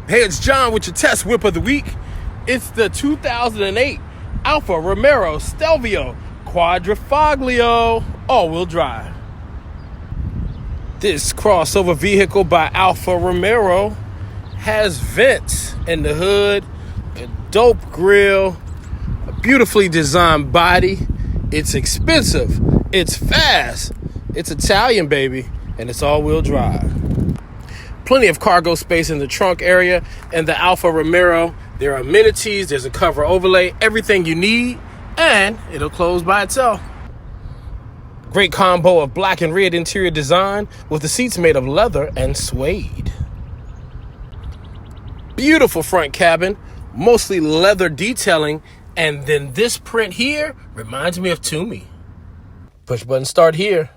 Hey, it's John with your test whip of the week. It's the 2008 Alfa Romeo Stelvio Quadrifoglio all-wheel drive. This crossover vehicle by Alfa Romeo has vents in the hood, a dope grille, a beautifully designed body. It's expensive, it's fast, it's Italian, baby, and it's all-wheel drive. Plenty of cargo space in the trunk area, and the Alfa Romeo, there are amenities, there's a cover overlay, everything you need, and it'll close by itself. Great combo of black and red interior design with the seats made of leather and suede. Beautiful front cabin, mostly leather detailing, and then this print here reminds me of Toomey. Push button start here.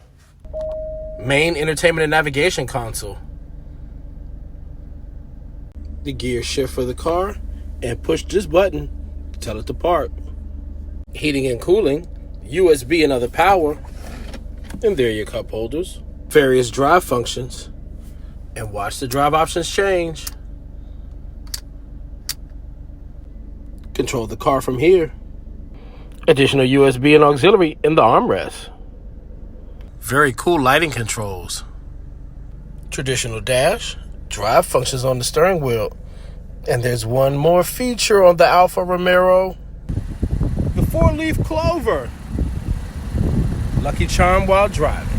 Main entertainment and navigation console. The gear shift for the car, and push this button to tell it to park. Heating and cooling, USB and other power, and there are your cup holders. Various drive functions, and watch the drive options change. Control the car from here. Additional USB and auxiliary in the armrest. Very cool lighting controls. Traditional dash. Drive functions on the steering wheel. And there's one more feature on the Alfa Romeo. The 4-leaf clover. Lucky charm while driving.